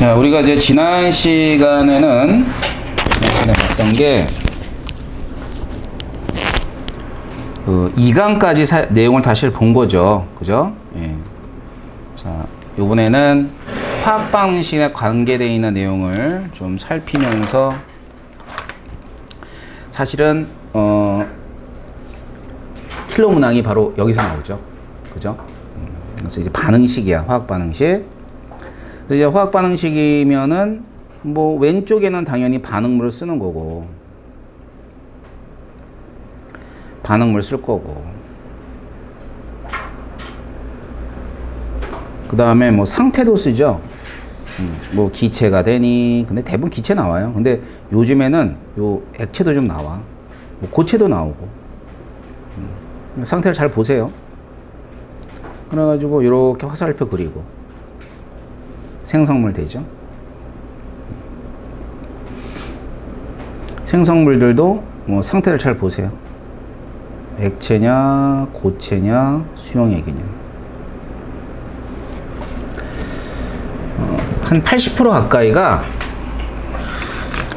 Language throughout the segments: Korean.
자, 우리가 이제 지난 시간에 봤던 게, 2강까지 내용을 다시 본 거죠. 그죠? 예. 자, 요번에는 화학 방식에 관계되어 있는 내용을 좀 살피면서, 사실은, 킬러 문항이 바로 여기서 나오죠. 그죠? 그래서 이제 반응식이야, 화학 반응식. 이제 화학 반응식이면은 뭐 왼쪽에는 당연히 반응물을 쓰는 거고 반응물 쓸 거고 그 다음에 뭐 상태도 쓰죠. 뭐 기체가 되니 근데 대부분 기체 나와요. 근데 요즘에는 요 액체도 좀 나와. 뭐 고체도 나오고 상태를 잘 보세요. 그래가지고 이렇게 화살표 그리고 생성물 되죠. 생성물들도 뭐 상태를 잘 보세요. 액체냐, 고체냐, 수용액이냐. 한 80%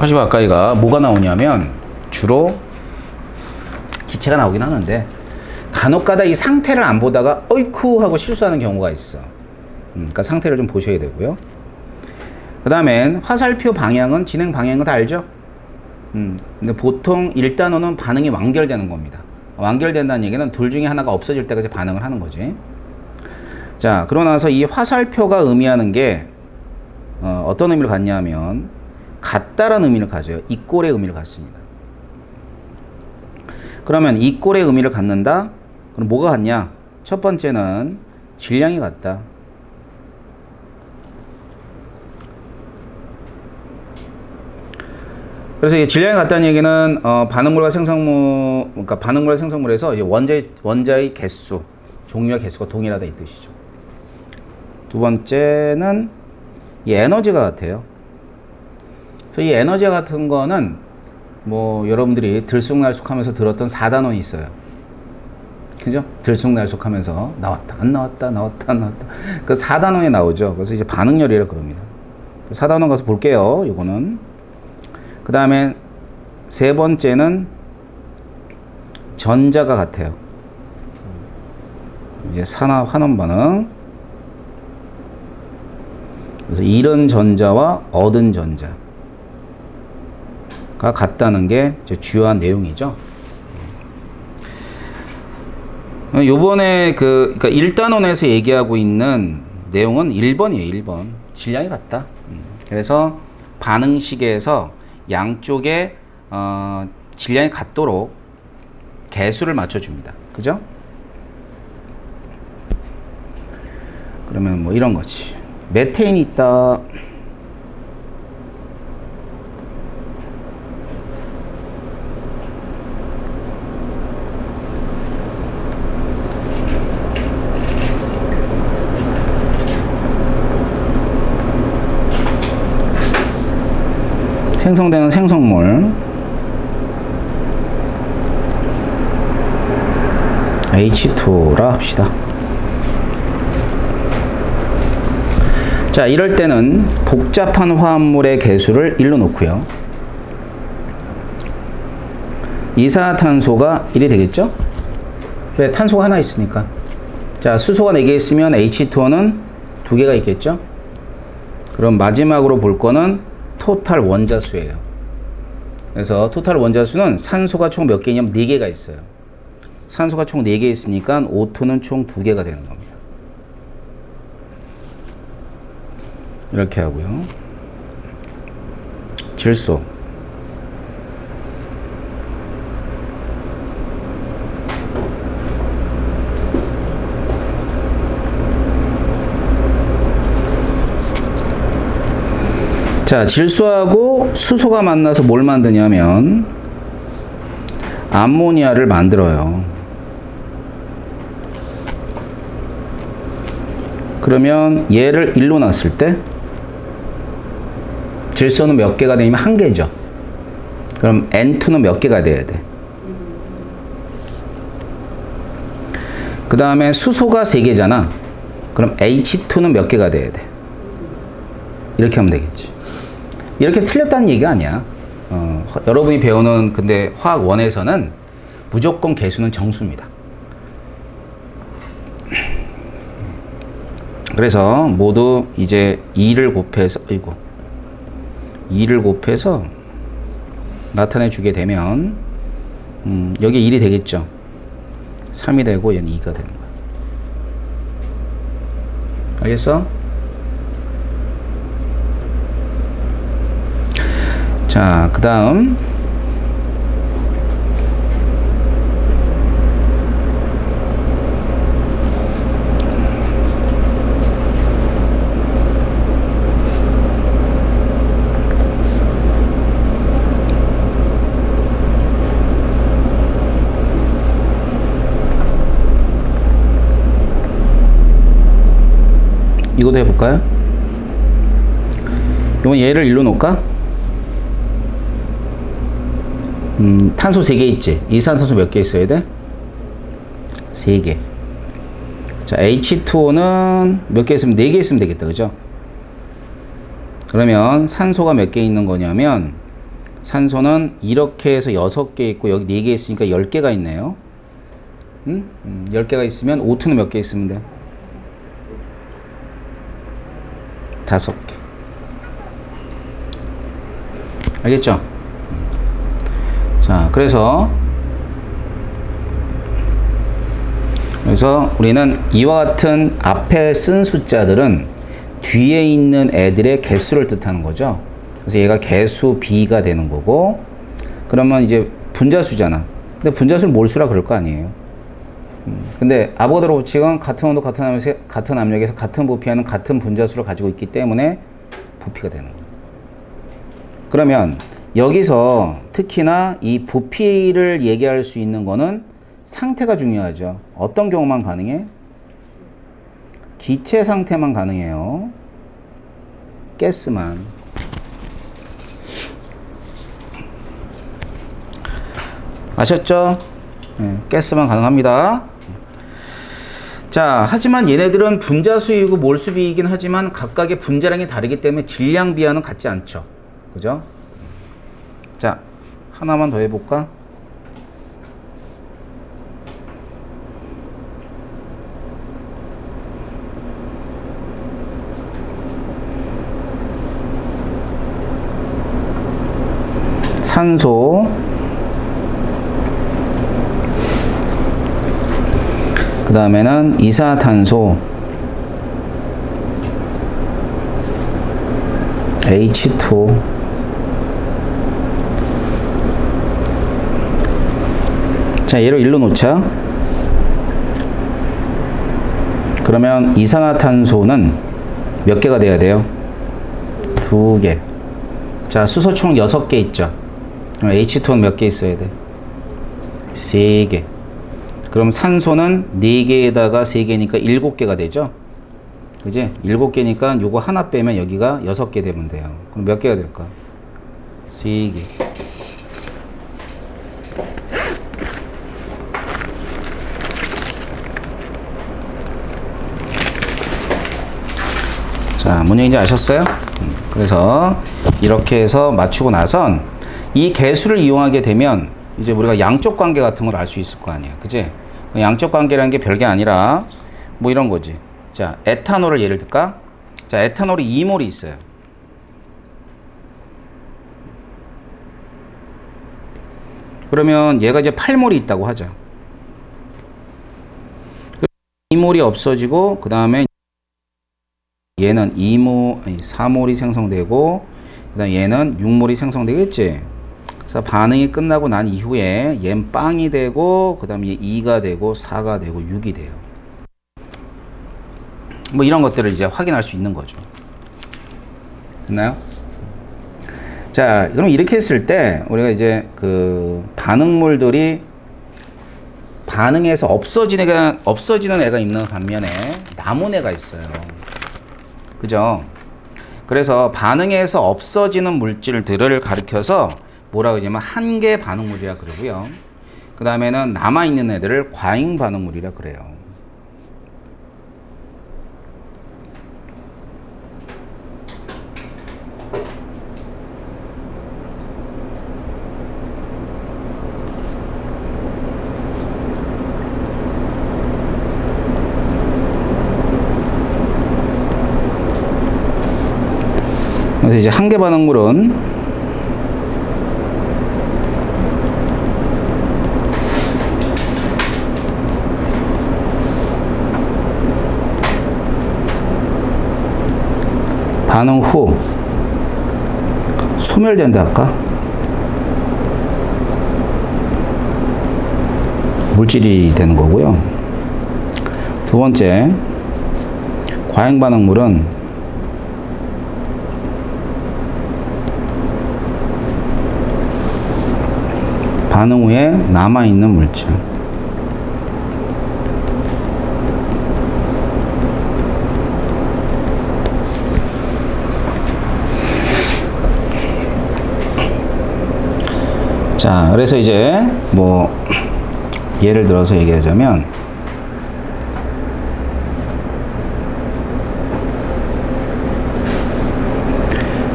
가까이가 뭐가 나오냐면 주로 기체가 나오긴 하는데 간혹가다 이 상태를 안 보다가 어이쿠 하고 실수하는 경우가 있어. 그러니까 상태를 좀 보셔야 되고요. 그 다음엔 화살표 방향은 진행 방향은 다 알죠? 근데 보통 1단원은 반응이 완결되는 겁니다. 완결된다는 얘기는 둘 중에 하나가 없어질 때까지 반응을 하는 거지. 자, 그러고 나서 이 화살표가 의미하는 게 어떤 의미를 갖냐면 같다라는 의미를 가져요. 이꼴의 의미를 갖습니다. 그러면 이꼴의 의미를 갖는다? 그럼 뭐가 같냐? 첫 번째는 질량이 같다. 그래서 이 질량이 같다는 얘기는 반응물과 생성물, 그러니까 반응물과 생성물에서 이제 원자의 개수, 종류와 개수가 동일하다 이 뜻이죠. 두 번째는 이 에너지가 같아요. 그래서 이 에너지 같은 거는 뭐 여러분들이 들쑥날쑥하면서 들었던 4단원이 있어요. 그죠? 들쑥날쑥하면서 나왔다, 안 나왔다, 나왔다, 안 나왔다. 그 4단원이 나오죠. 그래서 이제 반응열이라고 그럽니다. 4단원 가서 볼게요. 이거는. 그 다음에 세 번째는 전자가 같아요. 이제 산화 환원 반응. 그래서 잃은 전자와 얻은 전자가 같다는 게 이제 주요한 내용이죠. 요번에 그러니까 1단원에서 얘기하고 있는 내용은 1번이에요. 1번. 질량이 같다. 그래서 반응식에서 양쪽에 질량이 같도록 개수를 맞춰줍니다. 그죠? 그러면 뭐 이런 거지. 메테인이 있다. 생성되는 생성물 H2O라 합시다. 자, 이럴 때는 복잡한 화합물의 개수를 1로 놓고요. 이산화탄소가 1이 되겠죠? 왜? 탄소가 하나 있으니까. 자, 수소가 4개 있으면 H2O는 2개가 있겠죠? 그럼 마지막으로 볼 거는 토탈 원자수예요. 그래서 토탈 원자수는 산소가 총 몇 개냐면 4개가 있어요. 산소가 총 4개 있으니까 O2는 총 2개가 되는 겁니다. 이렇게 하고요. 질소. 자, 질소하고 수소가 만나서 뭘 만드냐면 암모니아를 만들어요. 그러면 얘를 1로 놨을 때 질소는 몇 개가 되냐면 1개죠. 그럼 N2는 몇 개가 돼야 돼? 그 다음에 수소가 3개잖아. 그럼 H2는 몇 개가 돼야 돼? 이렇게 하면 되겠지. 이렇게 틀렸다는 얘기가 아니야. 여러분이 배우는 근데 화학 1에서는 무조건 개수는 정수입니다. 그래서 모두 이제 2를 곱해서 나타내 주게 되면 여기 1이 되겠죠. 3이 되고 얘는 2가 되는 거야. 알겠어? 자, 그 다음 이것도 해볼까요? 이건 얘를 일로 놓을까? 탄소 3개 있지? 이산탄소 몇 개 있어야 돼? 3개. 자, H2O는 몇 개 있으면 4개 있으면 되겠다. 그죠? 그러면 산소가 몇 개 있는 거냐면 산소는 이렇게 해서 6개 있고 여기 4개 있으니까 10개가 있네요. 10개가 있으면 O2는 몇 개 있으면 돼? 5개. 알겠죠? 자, 그래서 우리는 이와 같은 앞에 쓴 숫자들은 뒤에 있는 애들의 개수를 뜻하는 거죠. 그래서 얘가 개수 B가 되는 거고, 그러면 이제 분자수잖아. 근데 분자수를 몰수라 그럴 거 아니에요. 근데 아보가드로 법칙은 같은 온도, 같은 압력에서 같은 부피하는 같은 분자수를 가지고 있기 때문에 부피가 되는 거예요. 그러면 여기서 특히나 이 부피를 얘기할 수 있는 거는 상태가 중요하죠. 어떤 경우만 가능해? 기체 상태만 가능해요. 가스만. 아셨죠? 네, 가스만 가능합니다. 자, 하지만 얘네들은 분자수이고 몰수비이긴 하지만 각각의 분자량이 다르기 때문에 질량 비하는 같지 않죠. 그죠? 자, 하나만 더 해볼까? 산소, 그 다음에는 이산화탄소, H2O, 자, 얘를 일로 놓자. 그러면 이산화탄소는 몇 개가 돼야 돼요? 2개. 자, 수소 총 6개 있죠. 그럼 H2O는 몇 개 있어야 돼? 3개. 그럼 산소는 4개에다가 3개니까 7개가 되죠? 그지? 7개니까 요거 하나 빼면 여기가 6개 되면 돼요. 그럼 몇 개가 될까? 3개. 자, 문제 이제 아셨어요? 그래서 이렇게 해서 맞추고 나선 이 개수를 이용하게 되면 이제 우리가 양적 관계 같은 걸 알 수 있을 거 아니야. 그지? 양적 관계라는 게 별게 아니라 뭐 이런 거지. 자, 에탄올을 예를 들까? 자, 에탄올이 2몰이 있어요. 그러면 얘가 이제 8몰이 있다고 하자. 2몰이 없어지고 그 다음에 얘는 4몰이 생성되고 그 다음에 얘는 6몰이 생성되겠지. 그래서 반응이 끝나고 난 이후에 얘는 빵이 되고 그 다음에 얘 2가 되고 4가 되고 6이 돼요. 뭐 이런 것들을 이제 확인할 수 있는 거죠. 됐나요? 자, 그럼 이렇게 했을 때 우리가 이제 그 반응물들이 반응해서 없어지는 애가 있는 반면에 남은 애가 있어요. 그죠? 그래서 반응해서 없어지는 물질들을 가리켜서 뭐라고 하냐면 한계 반응물이라 그러고요. 그 다음에는 남아있는 애들을 과잉 반응물이라 그래요. 그래서 이제 한계 반응물은 반응 후 소멸된다 할까? 물질이 되는 거고요. 두 번째, 과행 반응물은 반응 후에 남아있는 물질. 자, 그래서 이제 뭐 예를 들어서 얘기하자면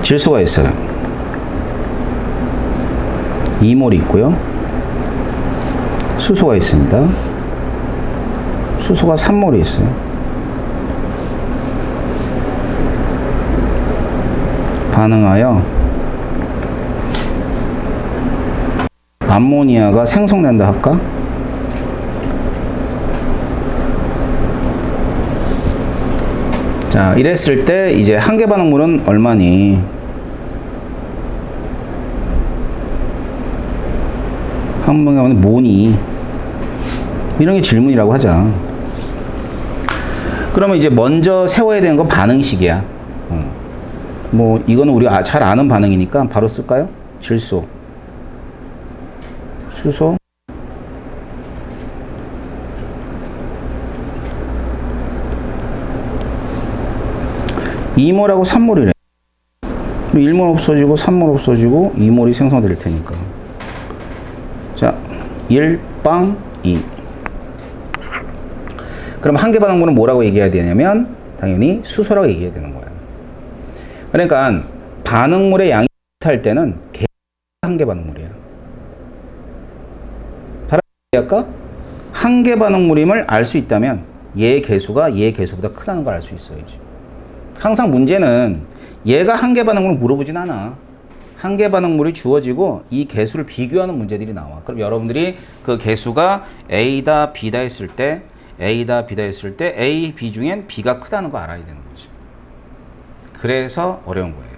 질소가 있어요. 2몰이 있고요. 수소가 있습니다. 수소가 3몰이 있어요. 반응하여 암모니아가 생성된다 할까? 자, 이랬을 때 이제 한계 반응물은 얼마니? 한 번에 하면 뭐니? 이런 게 질문이라고 하자. 그러면 이제 먼저 세워야 되는 건 반응식이야. 뭐 이거는 우리가 잘 아는 반응이니까 바로 쓸까요? 질소, 수소, (2몰하고) (3몰이래) 1몰 없어지고 3몰 없어지고 2몰이 생성될 테니까. 자, 1빵 2. 그럼 한계 반응물은 뭐라고 얘기해야 되냐면 당연히 수소라고 얘기해야 되는 거야. 그러니까 반응물의 양이 탈 때는 한계 반응물이야. 아까 한계 반응물임을 알 수 있다면 얘의 개수가 얘의 개수보다 크다는 걸 알 수 있어야지. 항상 문제는 얘가 한계 반응물을 물어보진 않아. 한계 반응물이 주어지고 이 개수를 비교하는 문제들이 나와. 그럼 여러분들이 그 개수가 A다 B다 했을 때 A다 B다 했을 때 A, B 중엔 B가 크다는 거 알아야 되는 거지. 그래서 어려운 거예요.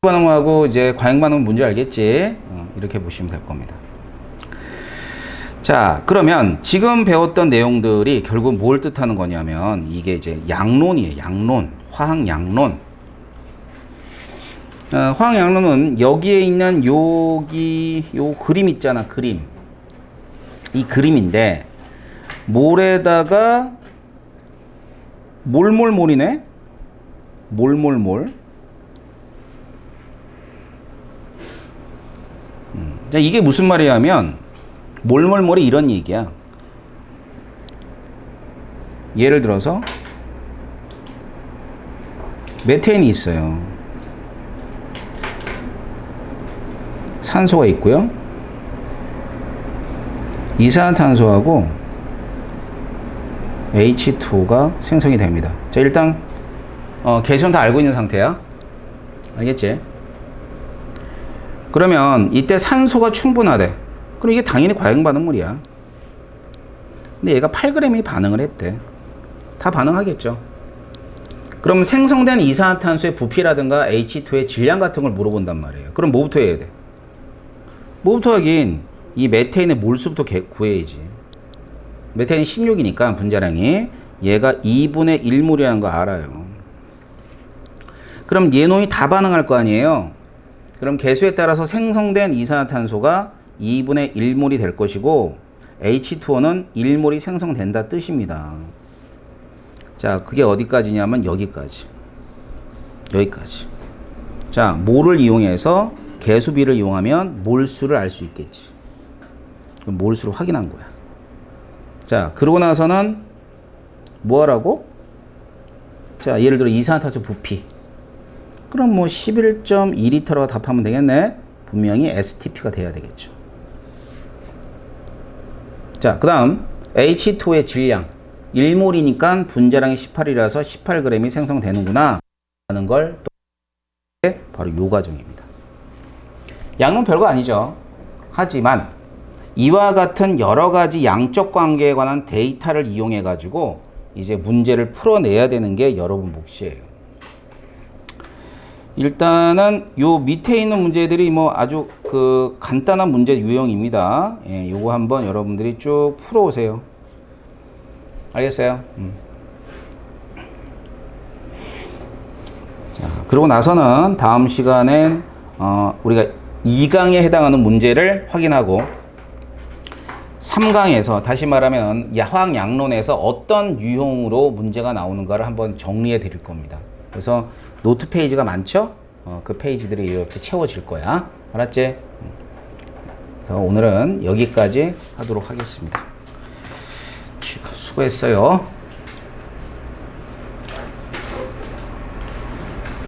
반응하고 이제 과행 반응은 뭔지 알겠지? 이렇게 보시면 될 겁니다. 자, 그러면 지금 배웠던 내용들이 결국 뭘 뜻하는 거냐면 이게 이제 양론이에요. 양론, 화학 양론. 화학 양론은 여기에 있는 요 그림 있잖아, 그림. 이 그림인데 몰에다가 몰몰몰이네. 몰몰몰. 자, 이게 무슨 말이야 하면 몰몰몰이 이런 얘기야. 예를 들어서 메테인이 있어요. 산소가 있고요. 이산화탄소하고 H2가 생성이 됩니다. 자, 일단 개수는 다 알고 있는 상태야. 알겠지? 그러면 이때 산소가 충분하대. 그럼 이게 당연히 과행 반응물이야. 근데 얘가 8g이 반응을 했대. 다 반응하겠죠. 그럼 생성된 이산화탄소의 부피라든가 H2의 질량 같은 걸 물어본단 말이에요. 그럼 뭐부터 해야 돼? 뭐부터 하긴 이 메테인의 몰수부터 구해야지. 메테인이 16이니까 분자량이 얘가 2분의 1몰이라는 거 알아요. 그럼 얘 놈이 다 반응할 거 아니에요. 그럼 개수에 따라서 생성된 이산화탄소가 2분의 1몰이 될 것이고 H2O는 1몰이 생성된다 뜻입니다. 자, 그게 어디까지냐면 여기까지. 여기까지. 자, 몰을 이용해서 개수비를 이용하면 몰수를 알 수 있겠지. 그럼 몰수를 확인한 거야. 자, 그러고 나서는 뭐 하라고? 자, 예를 들어 이산화탄소 부피. 그럼 뭐 11.2리터라고 답하면 되겠네. 분명히 STP가 돼야 되겠죠. 자, 그 다음 H2의 질량. 1몰이니까 분자량이 18이라서 18g이 생성되는구나 하는 걸 또 바로 요 과정입니다. 양은 별거 아니죠. 하지만 이와 같은 여러 가지 양적 관계에 관한 데이터를 이용해 가지고 이제 문제를 풀어내야 되는 게 여러분 몫이에요. 일단은 요 밑에 있는 문제들이 뭐 아주 그 간단한 문제 유형입니다. 예, 요거 한번 여러분들이 쭉 풀어오세요. 알겠어요? 자, 그러고 나서는 다음 시간엔 우리가 2강에 해당하는 문제를 확인하고 3강에서 다시 말하면 화학양론에서 어떤 유형으로 문제가 나오는가를 한번 정리해 드릴 겁니다. 그래서 노트 페이지가 많죠? 그 페이지들이 이렇게 채워질 거야. 알았지? 그래서 오늘은 여기까지 하도록 하겠습니다. 수고했어요.